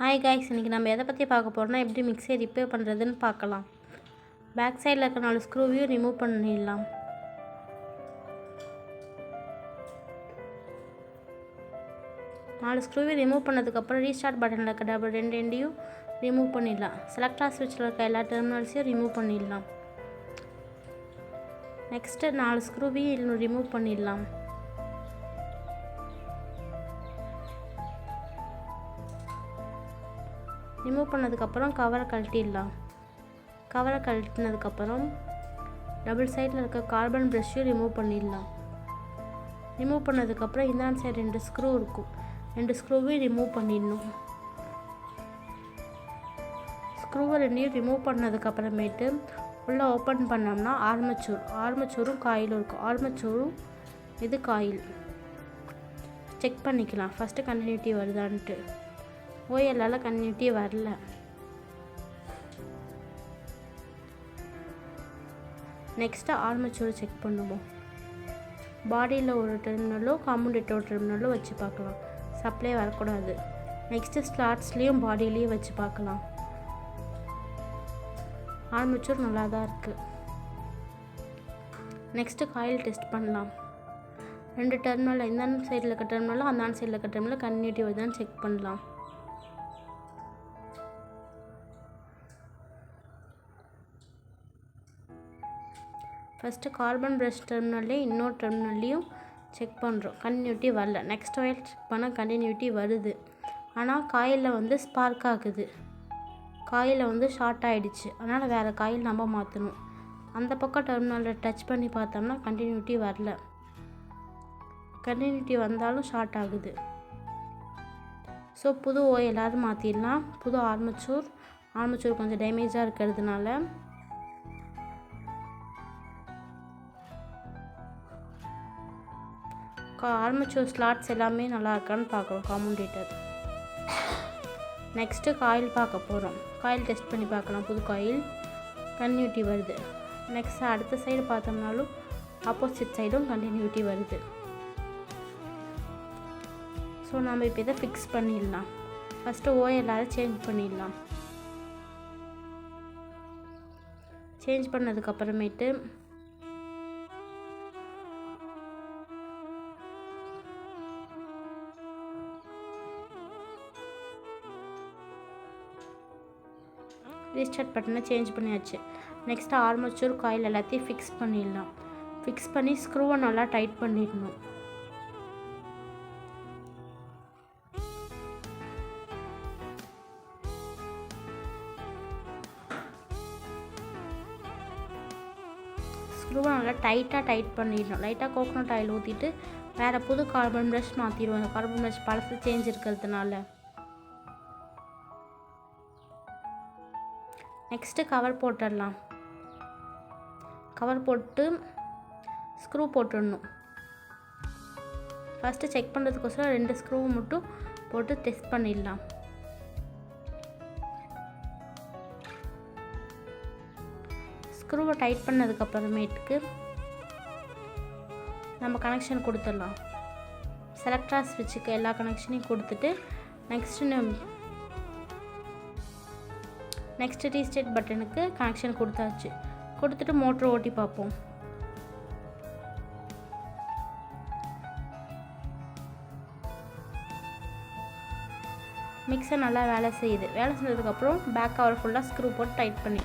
Hi guys, இன்றைக்கி நம்ம எதை பற்றி பார்க்க போகிறோம்னா எப்படி மிக்ஸியை ரிப்பேர் பண்ணுறதுன்னு பார்க்கலாம். பேக் சைடில் இருக்க 4 ஸ்க்ரூவையும் ரிமூவ் பண்ணிடலாம். ஸ்க்ரூவையும் ரிமூவ் பண்ணதுக்கப்புறம் ரீஸ்டார்ட் பட்டனில் இருக்க டபுள் 2 எண்டையும் ரிமூவ் பண்ணிடலாம். செலக்டர் ஸ்விட்சில் இருக்க எல்லா டெர்மினல்ஸையும் ரிமூவ் பண்ணிடலாம். நெக்ஸ்ட்டு 4 ஸ்க்ரூவையும் ரிமூவ் பண்ணிடலாம். ரிமூவ் பண்ணதுக்கப்புறம் கவரை கழட்டிடலாம். கவரை கழட்டினதுக்கப்புறம் டபுள் சைடில் இருக்க கார்பன் ப்ரஷ்ஷையும் ரிமூவ் பண்ணிடலாம். ரிமூவ் பண்ணதுக்கப்புறம் இந்த சைடு 2 ஸ்க்ரூ இருக்கும், 2 ஸ்க்ரூவையும் ரிமூவ் பண்ணிடணும். ஸ்க்ரூவை 2ஐயும் ரிமூவ் பண்ணதுக்கப்புறமேட்டு உள்ளே ஓப்பன் பண்ணோம்னா ஆர்மச்சூரும் காயிலும் இருக்கும். ஆர்மச்சூரும் இது காயில் செக் பண்ணிக்கலாம். ஃபஸ்ட்டு கண்டினியூட்டி வருதான்ட்டு. ஓஎல்லால் கண்டினியூட்டி வரல. நெக்ஸ்ட்டு ஆர்மச்சூரை செக் பண்ணுவோம். பாடியில் ஒரு டெர்மினலோ காம்பவுண்டேட்டர் ஒரு டெர்மினலோ வச்சு பார்க்கலாம். சப்ளை வரக்கூடாது. நெக்ஸ்ட்டு ஸ்லாட்ஸ்லேயும் பாடியிலையும் வச்சு பார்க்கலாம். ஆர்மச்சூர் நல்லா தான் இருக்குது. நெக்ஸ்ட்டு காயில் டெஸ்ட் பண்ணலாம். 2 டெர்மினல் இந்த சைடில் இருக்க டெர்மினலும் அந்த சைடில் இருக்க டெர்மினலும் கண்டினியூட்டி வருதான்னு செக் பண்ணலாம். ஃபஸ்ட்டு கார்பன் ப்ரஷ் டெர்மினல்லையும் இன்னொரு டெர்மினல்லையும் செக் பண்ணுறோம். கண்டினியூட்டி வரல. நெக்ஸ்ட் ஒயர் செக் பண்ணால் கண்டினியூட்டி வருது. ஆனால் காயிலில் ஸ்பார்க் ஆகுது. காயில் ஷார்ட் ஆகிடுச்சு. அதனால் வேறு காயில் நம்ம மாற்றணும். அந்த பக்கம் டெர்மினலில் டச் பண்ணி பார்த்தோம்னா கண்டினியூட்டி வரல. கண்டினியூட்டி வந்தாலும் ஷார்ட் ஆகுது. ஸோ புது ஓஎல்லாரும் மாற்றிடலாம். புது ஆர்மச்சூர் கொஞ்சம் டேமேஜாக இருக்கிறதுனால ஆர்மச்சூர் ஸ்லாட்ஸ் எல்லாமே நல்லா இருக்கான்னு பார்க்குறோம். காம்பவுண்டேட்டர். நெக்ஸ்ட்டு காயில் பார்க்க போகிறோம். காயில் டெஸ்ட் பண்ணி பார்க்கலாம். புது காயில் கண்டினியூட்டி வருது. நெக்ஸ்ட் அடுத்த சைடு பார்த்தோம்னாலும் ஆப்போசிட் சைடும் கண்டினியூட்டி வருது. ஸோ நம்ம இப்போ இதை ஃபிக்ஸ் பண்ணிடலாம். ஃபஸ்ட்டு ஓஎல்லாரை சேஞ்ச் பண்ணிடலாம். சேஞ்ச் பண்ணதுக்கப்புறமேட்டு ரீஸ்டார்ட் பட்டனை சேஞ்ச் பண்ணியாச்சு. நெக்ஸ்ட்டு ஆர்மச்சூர் காயில் எல்லாத்தையும் ஃபிக்ஸ் பண்ணிடலாம். ஃபிக்ஸ் பண்ணி ஸ்க்ரூவை நல்லா டைட் பண்ணிடணும். ஸ்க்ரூவை நல்லா டைட் பண்ணிடணும். லைட்டாக கோகோனட் ஆயில் ஊற்றிட்டு வேறு புது கார்பன் ப்ரஷ் மாற்றிடுவோம். அந்த கார்பன் ப்ரஷ் பழசு சேஞ்ச் இருக்கிறதுனால. நெக்ஸ்ட்டு கவர் போட்டுடலாம். கவர் போட்டு ஸ்க்ரூ போட்டுடணும். ஃபஸ்ட்டு செக் பண்ணுறதுக்கோசரம் 2 ஸ்க்ரூ மட்டும் போட்டு டெஸ்ட் பண்ணிடலாம். ஸ்க்ரூவை டைட் பண்ணதுக்கப்புறமேட்டுக்கு நம்ம கனெக்ஷன் கொடுத்துடலாம். செலக்டர் ஸ்விட்சுக்கு எல்லா கனெக்ஷனையும் கொடுத்துட்டு நெக்ஸ்ட்டு ரீஸ்டார்ட் பட்டனுக்கு கனெக்ஷன் கொடுத்தாச்சு. கொடுத்துட்டு மோட்ரு ஓட்டி பார்ப்போம். மிக்சர் நல்லா வேலை செய்யுது. வேலை செஞ்சதுக்கப்புறம் பேக் கவர் ஃபுல்லாக ஸ்க்ரூ போட்டு டைட் பண்ணி